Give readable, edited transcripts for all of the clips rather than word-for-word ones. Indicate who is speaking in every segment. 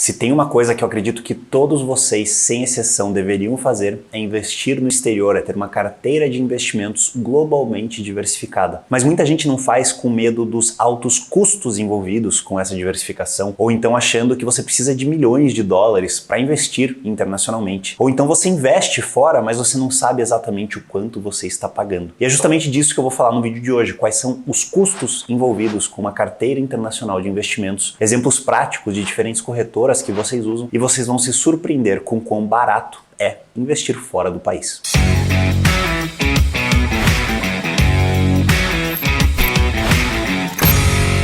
Speaker 1: Se tem uma coisa que eu acredito que todos vocês, sem exceção, deveriam fazer, é investir no exterior, é ter uma carteira de investimentos globalmente diversificada. Mas muita gente não faz com medo dos altos custos envolvidos com essa diversificação, ou então achando que você precisa de milhões de dólares para investir internacionalmente. Ou então você investe fora, mas você não sabe exatamente o quanto você está pagando. E é justamente disso que eu vou falar no vídeo de hoje, quais são os custos envolvidos com uma carteira internacional de investimentos, exemplos práticos de diferentes corretoras que vocês usam, e vocês vão se surpreender com quão barato é investir fora do país.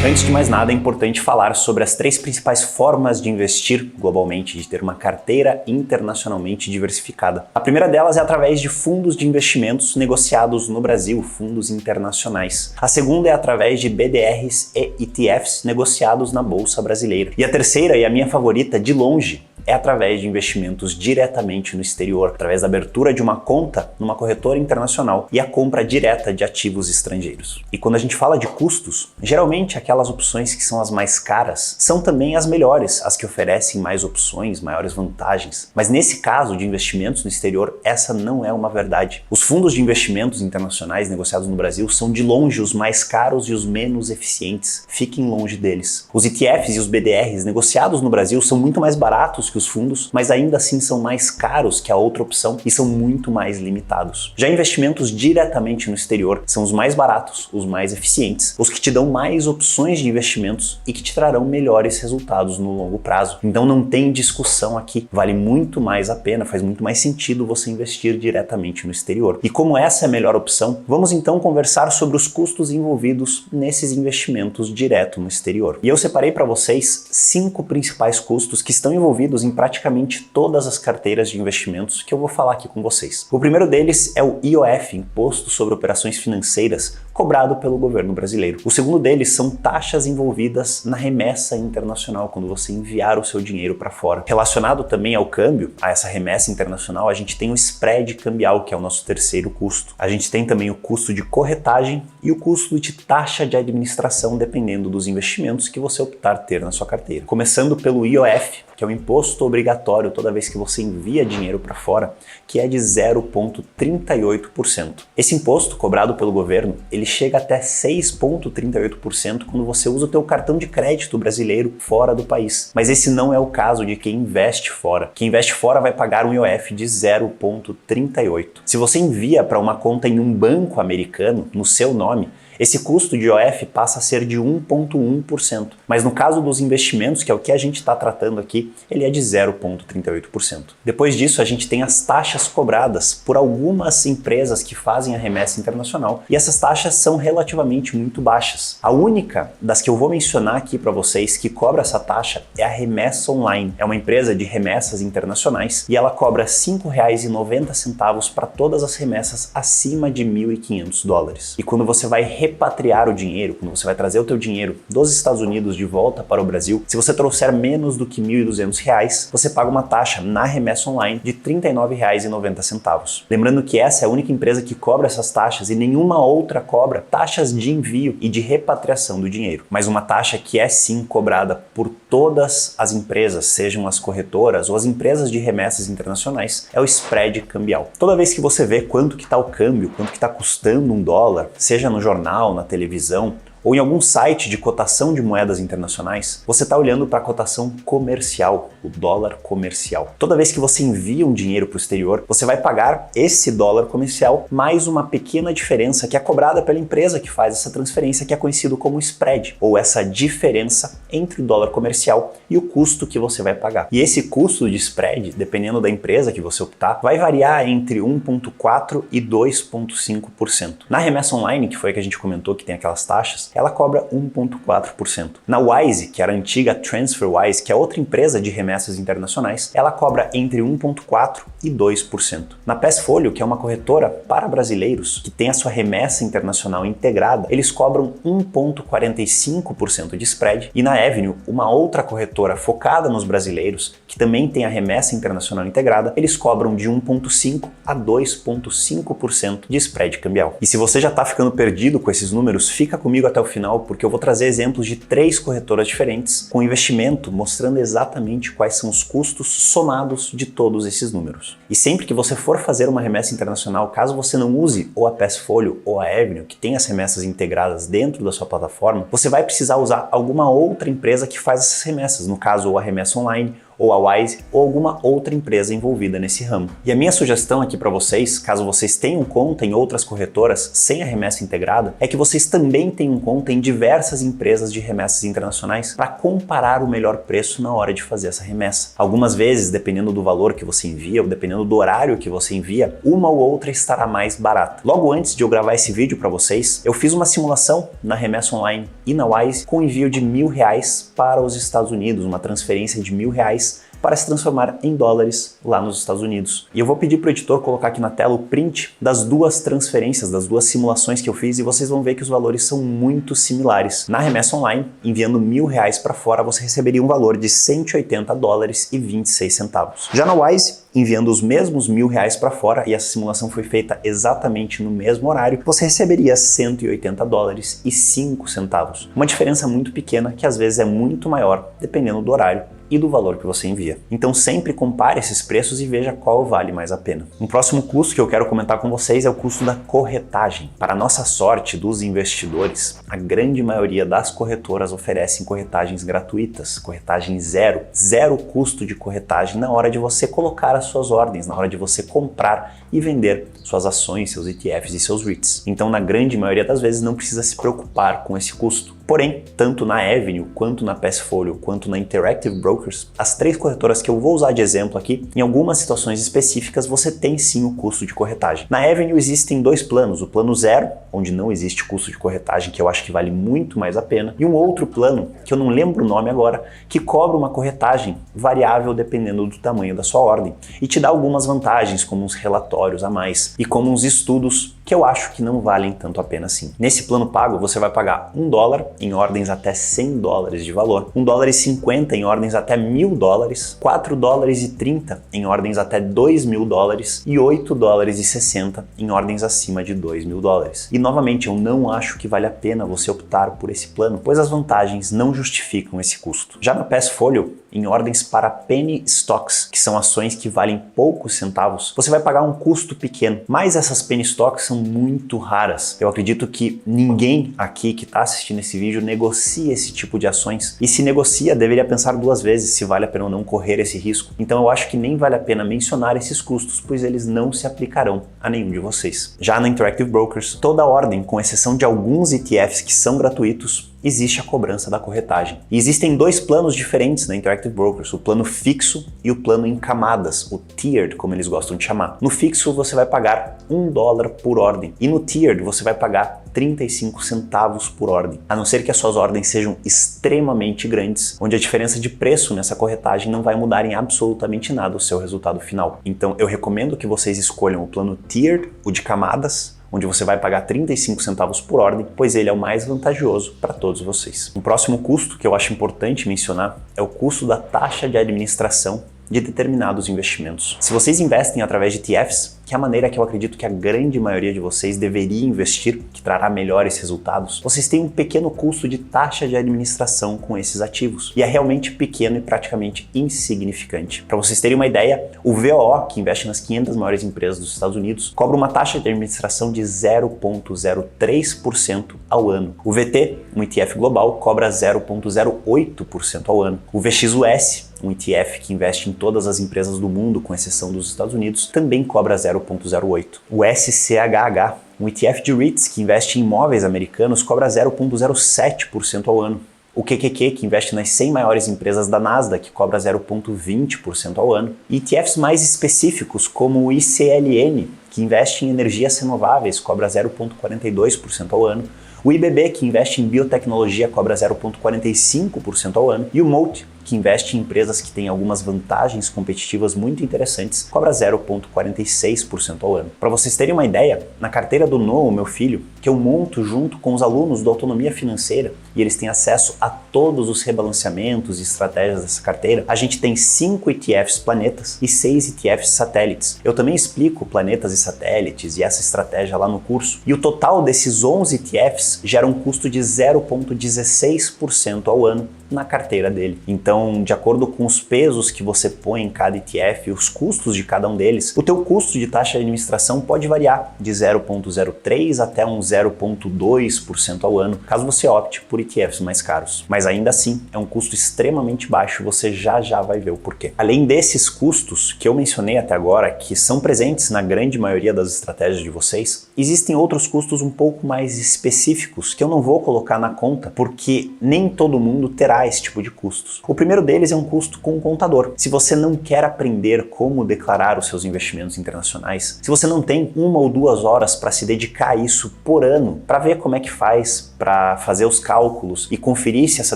Speaker 1: Antes de mais nada, é importante falar sobre as 3 principais formas de investir globalmente, de ter uma carteira internacionalmente diversificada. A primeira delas é através de fundos de investimentos negociados no Brasil, fundos internacionais. A segunda é através de BDRs e ETFs negociados na Bolsa Brasileira. E a terceira, e a minha favorita de longe, é através de investimentos diretamente no exterior, através da abertura de uma conta numa corretora internacional e a compra direta de ativos estrangeiros. E quando a gente fala de custos, geralmente aquelas opções que são as mais caras são também as melhores, as que oferecem mais opções, maiores vantagens. Mas nesse caso de investimentos no exterior, essa não é uma verdade. Os fundos de investimentos internacionais negociados no Brasil são de longe os mais caros e os menos eficientes. Fiquem longe deles. Os ETFs e os BDRs negociados no Brasil são muito mais baratos que os fundos, mas ainda assim são mais caros que a outra opção e são muito mais limitados. Já investimentos diretamente no exterior são os mais baratos, os mais eficientes, os que te dão mais opções de investimentos e que te trarão melhores resultados no longo prazo. Então não tem discussão aqui, vale muito mais a pena, faz muito mais sentido você investir diretamente no exterior. E como essa é a melhor opção, vamos então conversar sobre os custos envolvidos nesses investimentos direto no exterior. E eu separei para vocês 5 principais custos que estão envolvidos em praticamente todas as carteiras de investimentos que eu vou falar aqui com vocês. O primeiro deles é o IOF, Imposto sobre Operações Financeiras, cobrado pelo governo brasileiro. O segundo deles são taxas envolvidas na remessa internacional, quando você enviar o seu dinheiro para fora. Relacionado também ao câmbio, a essa remessa internacional, a gente tem o spread cambial, que é o nosso terceiro custo. A gente tem também o custo de corretagem e o custo de taxa de administração, dependendo dos investimentos que você optar ter na sua carteira. Começando pelo IOF, que é o imposto obrigatório toda vez que você envia dinheiro para fora, que é de 0,38%. Esse imposto cobrado pelo governo, ele chega até 6,38% quando você usa o teu cartão de crédito brasileiro fora do país. Mas esse não é o caso de quem investe fora. Quem investe fora vai pagar um IOF de 0,38%. Se você envia para uma conta em um banco americano, no seu nome, esse custo de IOF passa a ser de 1,1%, mas no caso dos investimentos, que é o que a gente está tratando aqui, ele é de 0,38%. Depois disso, a gente tem as taxas cobradas por algumas empresas que fazem a remessa internacional, e essas taxas são relativamente muito baixas. A única das que eu vou mencionar aqui para vocês que cobra essa taxa é a Remessa Online. É uma empresa de remessas internacionais e ela cobra R$ 5,90 para todas as remessas acima de $1.500. E quando você vai repatriar o dinheiro, quando você vai trazer o teu dinheiro dos Estados Unidos de volta para o Brasil, se você trouxer menos do que R$ 1.200, você paga uma taxa na Remessa Online de R$ 39,90. Lembrando que essa é a única empresa que cobra essas taxas e nenhuma outra cobra taxas de envio e de repatriação do dinheiro. Mas uma taxa que é sim cobrada por todas as empresas, sejam as corretoras ou as empresas de remessas internacionais, é o spread cambial. Toda vez que você vê quanto que está o câmbio, quanto que está custando um dólar, seja no jornal, na televisão, ou em algum site de cotação de moedas internacionais, você está olhando para a cotação comercial, o dólar comercial. Toda vez que você envia um dinheiro para o exterior, você vai pagar esse dólar comercial mais uma pequena diferença que é cobrada pela empresa que faz essa transferência, que é conhecido como spread, ou essa diferença entre o dólar comercial e o custo que você vai pagar. E esse custo de spread, dependendo da empresa que você optar, vai variar entre 1,4% e 2,5%. Na Remessa Online, que foi a que a gente comentou que tem aquelas taxas, ela cobra 1,4%. Na Wise, que era a antiga TransferWise, que é outra empresa de remessas internacionais, ela cobra entre 1,4% e 2%. Na Passfolio, que é uma corretora para brasileiros, que tem a sua remessa internacional integrada, eles cobram 1,45% de spread. E na Avenue, uma outra corretora focada nos brasileiros, que também tem a remessa internacional integrada, eles cobram de 1,5% a 2,5% de spread cambial. E se você já está ficando perdido com esses números, fica comigo até o final porque eu vou trazer exemplos de 3 corretoras diferentes com investimento, mostrando exatamente quais são os custos somados de todos esses números. E sempre que você for fazer uma remessa internacional, caso você não use ou a Passfolio ou a Avenue, que tem as remessas integradas dentro da sua plataforma, você vai precisar usar alguma outra empresa que faz essas remessas, no caso ou a Remessa Online, ou a Wise, ou alguma outra empresa envolvida nesse ramo. E a minha sugestão aqui para vocês, caso vocês tenham conta em outras corretoras sem a remessa integrada, é que vocês também tenham conta em diversas empresas de remessas internacionais para comparar o melhor preço na hora de fazer essa remessa. Algumas vezes, dependendo do valor que você envia, ou dependendo do horário que você envia, uma ou outra estará mais barata. Logo antes de eu gravar esse vídeo para vocês, eu fiz uma simulação na Remessa Online e na Wise com envio de R$1.000 para os Estados Unidos, uma transferência de R$1.000 para se transformar em dólares lá nos Estados Unidos. E eu vou pedir para o editor colocar aqui na tela o print das 2 transferências, das 2 simulações que eu fiz, e vocês vão ver que os valores são muito similares. Na Remessa Online, enviando R$1.000 para fora, você receberia um valor de $180,26. Já na Wise, enviando os mesmos R$1.000 para fora, e essa simulação foi feita exatamente no mesmo horário, você receberia $180,05. Uma diferença muito pequena que às vezes é muito maior dependendo do horário e do valor que você envia. Então sempre compare esses preços e veja qual vale mais a pena. Um próximo custo que eu quero comentar com vocês é o custo da corretagem. Para nossa sorte dos investidores, a grande maioria das corretoras oferecem corretagens gratuitas, corretagem zero custo de corretagem na hora de você colocar as suas ordens, na hora de você comprar e vender suas ações, seus ETFs e seus REITs. Então, na grande maioria das vezes, não precisa se preocupar com esse custo. Porém, tanto na Avenue, quanto na Passfolio, quanto na Interactive Brokers, as 3 corretoras que eu vou usar de exemplo aqui, em algumas situações específicas, você tem sim o custo de corretagem. Na Avenue existem 2 planos, o plano 0, onde não existe custo de corretagem, que eu acho que vale muito mais a pena, e um outro plano, que eu não lembro o nome agora, que cobra uma corretagem variável dependendo do tamanho da sua ordem, e te dá algumas vantagens, como uns relatórios a mais, e como uns estudos que eu acho que não valem tanto a pena assim. Nesse plano pago, você vai pagar $1 em ordens até $100 de valor, $1,50 em ordens até $1.000, $4,30 em ordens até $2.000 e $8,60 em ordens acima de $2.000. E novamente, eu não acho que vale a pena você optar por esse plano, pois as vantagens não justificam esse custo. Já na Passfolio, em ordens para penny stocks, que são ações que valem poucos centavos, você vai pagar um custo pequeno, mas essas penny stocks são muito raras. Eu acredito que ninguém aqui que está assistindo esse vídeo negocia esse tipo de ações, e se negocia, deveria pensar 2 vezes se vale a pena ou não correr esse risco. Então eu acho que nem vale a pena mencionar esses custos, pois eles não se aplicarão a nenhum de vocês. Já na Interactive Brokers, toda ordem, com exceção de alguns ETFs que são gratuitos, existe a cobrança da corretagem. E existem 2 planos diferentes na Interactive Brokers, o plano fixo e o plano em camadas, o tiered, como eles gostam de chamar. No fixo você vai pagar $1 por ordem, e no tiered você vai pagar 35 centavos por ordem, a não ser que as suas ordens sejam extremamente grandes, onde a diferença de preço nessa corretagem não vai mudar em absolutamente nada o seu resultado final. Então eu recomendo que vocês escolham o plano tiered, o de camadas, onde você vai pagar 35 centavos por ordem, pois ele é o mais vantajoso para todos vocês. Um próximo custo que eu acho importante mencionar é o custo da taxa de administração de determinados investimentos. Se vocês investem através de ETFs, que é a maneira que eu acredito que a grande maioria de vocês deveria investir, que trará melhores resultados, vocês têm um pequeno custo de taxa de administração com esses ativos. E é realmente pequeno e praticamente insignificante. Para vocês terem uma ideia, o VOO, que investe nas 500 maiores empresas dos Estados Unidos, cobra uma taxa de administração de 0,03% ao ano. O VT, um ETF global, cobra 0,08% ao ano. O VXUS, um ETF que investe em todas as empresas do mundo, com exceção dos Estados Unidos, também cobra 0,08%. O SCHH, um ETF de REITs que investe em imóveis americanos, cobra 0,07% ao ano. O QQQ, que investe nas 100 maiores empresas da Nasdaq, cobra 0,20% ao ano. E ETFs mais específicos, como o ICLN, que investe em energias renováveis, cobra 0,42% ao ano. O IBB, que investe em biotecnologia, cobra 0,45% ao ano. E o MOLT, que que investe em empresas que têm algumas vantagens competitivas muito interessantes, cobra 0,46% ao ano. Para vocês terem uma ideia, na carteira do Noah, meu filho, que eu monto junto com os alunos do Autonomia Financeira, e eles têm acesso a todos os rebalanceamentos e estratégias dessa carteira, a gente tem 5 ETFs planetas e 6 ETFs satélites. Eu também explico planetas e satélites e essa estratégia lá no curso. E o total desses 11 ETFs gera um custo de 0,16% ao ano na carteira dele. Então, de acordo com os pesos que você põe em cada ETF e os custos de cada um deles, o teu custo de taxa de administração pode variar de 0,03% até um 0,2% ao ano, caso você opte por ETFs mais caros. Mas ainda assim, é um custo extremamente baixo, você já vai ver o porquê. Além desses custos que eu mencionei até agora, que são presentes na grande maioria das estratégias de vocês, existem outros custos um pouco mais específicos que eu não vou colocar na conta, porque nem todo mundo terá esse tipo de custos. O primeiro deles é um custo com o contador. Se você não quer aprender como declarar os seus investimentos internacionais, se você não tem 1 ou 2 horas para se dedicar a isso por ano, para ver como é que faz, para fazer os cálculos e conferir se essa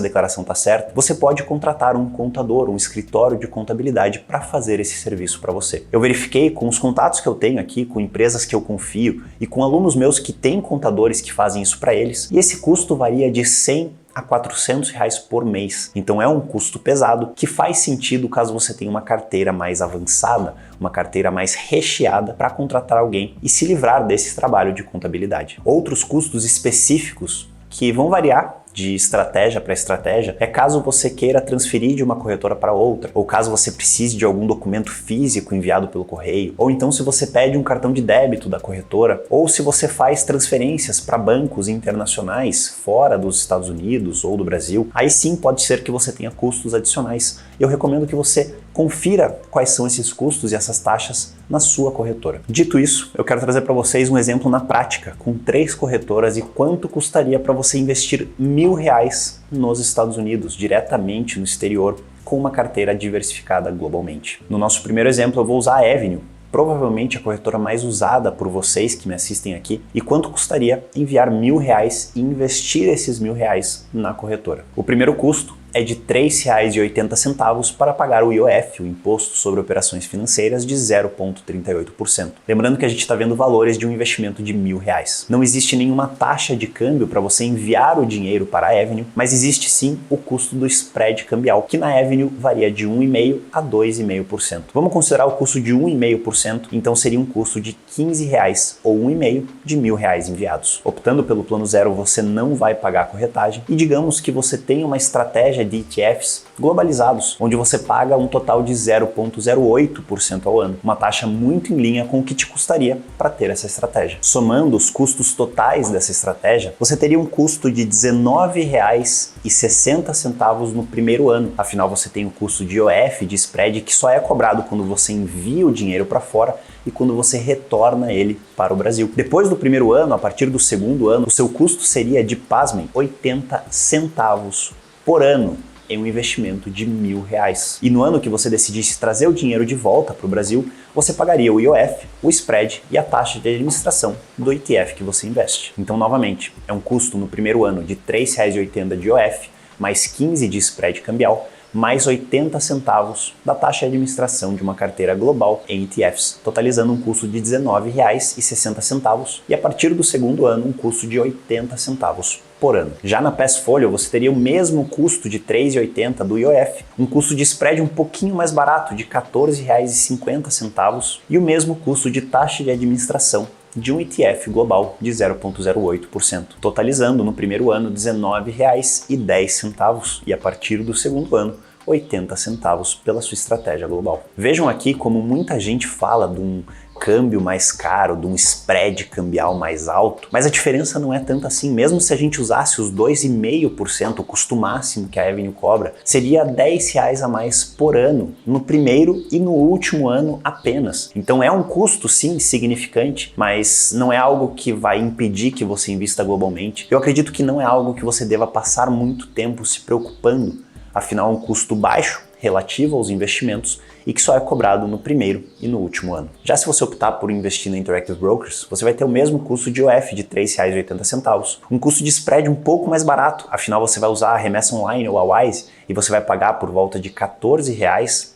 Speaker 1: declaração está certa, você pode contratar um contador, um escritório de contabilidade para fazer esse serviço para você. Eu verifiquei com os contatos que eu tenho aqui, com empresas que eu confio e com alunos meus que têm contadores que fazem isso para eles, e esse custo varia de 100 a R$400 por mês. Então é um custo pesado que faz sentido caso você tenha uma carteira mais avançada, uma carteira mais recheada para contratar alguém e se livrar desse trabalho de contabilidade. Outros custos específicos que vão variar de estratégia para estratégia é caso você queira transferir de uma corretora para outra, ou caso você precise de algum documento físico enviado pelo correio, ou então se você pede um cartão de débito da corretora, ou se você faz transferências para bancos internacionais fora dos Estados Unidos ou do Brasil, aí sim pode ser que você tenha custos adicionais. Eu recomendo que você confira quais são esses custos e essas taxas na sua corretora. Dito isso, eu quero trazer para vocês um exemplo na prática, com 3 corretoras e quanto custaria para você investir R$1.000 nos Estados Unidos, diretamente no exterior, com uma carteira diversificada globalmente. No nosso primeiro exemplo, eu vou usar a Avenue, provavelmente a corretora mais usada por vocês que me assistem aqui, e quanto custaria enviar R$1.000 e investir esses R$1.000 na corretora. O primeiro custo é de R$3,80 para pagar o IOF, o Imposto sobre Operações Financeiras, de 0,38%. Lembrando que a gente está vendo valores de um investimento de R$1.000. Não existe nenhuma taxa de câmbio para você enviar o dinheiro para a Avenue, mas existe sim o custo do spread cambial, que na Avenue varia de 1,5% a 2,5%. Vamos considerar o custo de 1,5%, então seria um custo de R$15 ou 1,5% de R$1.000 enviados. Optando pelo plano zero, você não vai pagar a corretagem e digamos que você tem uma estratégia de ETFs globalizados, onde você paga um total de 0,08% ao ano, uma taxa muito em linha com o que te custaria para ter essa estratégia. Somando os custos totais dessa estratégia, você teria um custo de R$19,60 no primeiro ano. Afinal, você tem o custo de IOF, de spread, que só é cobrado quando você envia o dinheiro para fora e quando você retorna ele para o Brasil. Depois do primeiro ano, a partir do segundo ano, o seu custo seria de, pasmem, 80 centavos por ano em um investimento de R$1.000. E no ano que você decidisse trazer o dinheiro de volta para o Brasil, você pagaria o IOF, o spread e a taxa de administração do ETF que você investe. Então, novamente, é um custo no primeiro ano de R$3,80 de IOF, mais 15 de spread cambial, mais 80 centavos da taxa de administração de uma carteira global em ETFs, totalizando um custo de R$19,60 e a partir do segundo ano um custo de 80 centavos por ano. Já na Passfolio você teria o mesmo custo de R$3,80 do IOF, um custo de spread um pouquinho mais barato de R$14,50 e o mesmo custo de taxa de administração de um ETF global de 0,08%, totalizando no primeiro ano R$19,10 e a partir do segundo ano 80 centavos pela sua estratégia global. Vejam aqui como muita gente fala de um câmbio mais caro, de um spread cambial mais alto, mas a diferença não é tanto assim. Mesmo se a gente usasse os 2,5%, o custo máximo que a Avenue cobra, seria R$10 a mais por ano, no primeiro e no último ano apenas. Então é um custo sim significante, mas não é algo que vai impedir que você invista globalmente. Eu acredito que não é algo que você deva passar muito tempo se preocupando. Afinal, é um custo baixo, relativa aos investimentos e que só é cobrado no primeiro e no último ano. Já se você optar por investir na Interactive Brokers, você vai ter o mesmo custo de OF de R$ 3,80, um custo de spread um pouco mais barato, afinal você vai usar a remessa online ou a Wise e você vai pagar por volta de R$ 14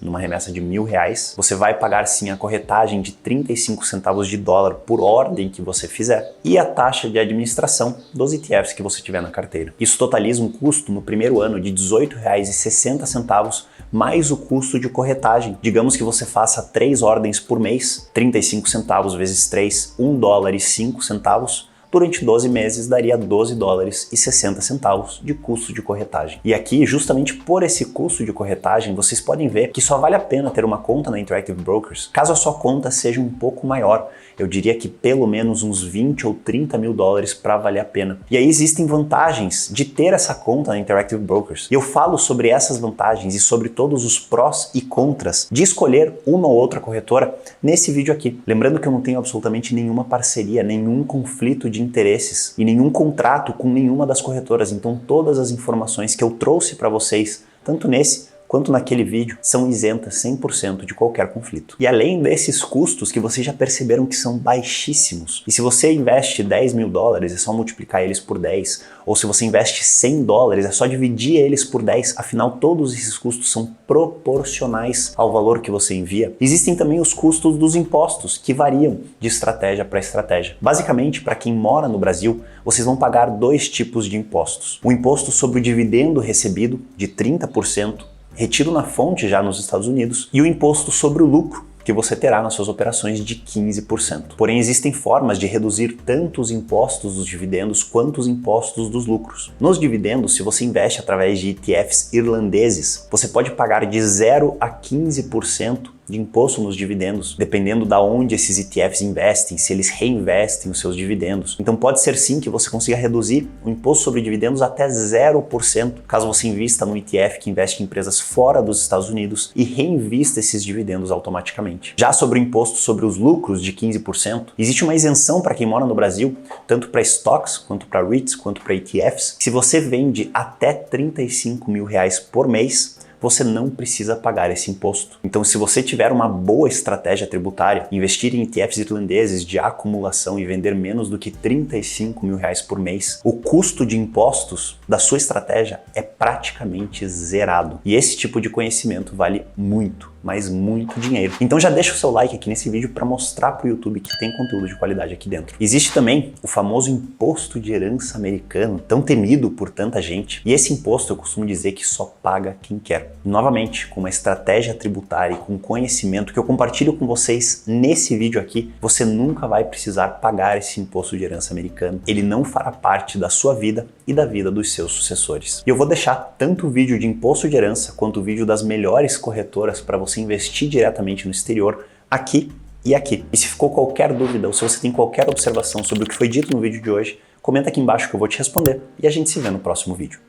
Speaker 1: numa remessa de R$1.000. Você vai pagar sim a corretagem de 35 centavos de dólar por ordem que você fizer e a taxa de administração dos ETFs que você tiver na carteira. Isso totaliza um custo no primeiro ano de R$ 18,60 mais o custo de corretagem. Digamos que você faça 3 ordens por mês, 35 centavos vezes 3, $1,05. Durante 12 meses daria $12,60 de custo de corretagem. E aqui, justamente por esse custo de corretagem, vocês podem ver que só vale a pena ter uma conta na Interactive Brokers caso a sua conta seja um pouco maior. Eu diria que pelo menos uns 20 ou 30 mil dólares para valer a pena. E aí existem vantagens de ter essa conta na Interactive Brokers. E eu falo sobre essas vantagens e sobre todos os prós e contras de escolher uma ou outra corretora nesse vídeo aqui. Lembrando que eu não tenho absolutamente nenhuma parceria, nenhum conflito de interesses e nenhum contrato com nenhuma das corretoras. Então todas as informações que eu trouxe para vocês, tanto nesse quanto naquele vídeo, são isentas 100% de qualquer conflito. E além desses custos que vocês já perceberam que são baixíssimos, e se você investe 10 mil dólares, é só multiplicar eles por 10, ou se você investe 100 dólares, é só dividir eles por 10, afinal todos esses custos são proporcionais ao valor que você envia. Existem também os custos dos impostos, que variam de estratégia para estratégia. Basicamente, para quem mora no Brasil, vocês vão pagar 2 tipos de impostos. O imposto sobre o dividendo recebido, de 30%, retido na fonte já nos Estados Unidos, e o imposto sobre o lucro que você terá nas suas operações de 15%. Porém, existem formas de reduzir tanto os impostos dos dividendos quanto os impostos dos lucros. Nos dividendos, se você investe através de ETFs irlandeses, você pode pagar de 0 a 15% de imposto nos dividendos, dependendo da onde esses ETFs investem, se eles reinvestem os seus dividendos. Então pode ser sim que você consiga reduzir o imposto sobre dividendos até 0%, caso você invista num ETF que investe em empresas fora dos Estados Unidos e reinvista esses dividendos automaticamente. Já sobre o imposto sobre os lucros de 15%, existe uma isenção para quem mora no Brasil, tanto para stocks, quanto para REITs, quanto para ETFs. Se você vende até R$35 mil por mês, você não precisa pagar esse imposto. Então, se você tiver uma boa estratégia tributária, investir em ETFs irlandeses de acumulação e vender menos do que R$35 mil por mês, o custo de impostos da sua estratégia é praticamente zerado. E esse tipo de conhecimento vale muito, mas muito dinheiro. Então já deixa o seu like aqui nesse vídeo para mostrar para o YouTube que tem conteúdo de qualidade aqui dentro. Existe também o famoso imposto de herança americano, tão temido por tanta gente. E esse imposto eu costumo dizer que só paga quem quer. E, novamente, com uma estratégia tributária e com conhecimento que eu compartilho com vocês nesse vídeo aqui, você nunca vai precisar pagar esse imposto de herança americano. Ele não fará parte da sua vida e da vida dos seus sucessores. E eu vou deixar tanto o vídeo de imposto de herança quanto o vídeo das melhores corretoras para você investir diretamente no exterior aqui e aqui. E se ficou qualquer dúvida ou se você tem qualquer observação sobre o que foi dito no vídeo de hoje, comenta aqui embaixo que eu vou te responder e a gente se vê no próximo vídeo.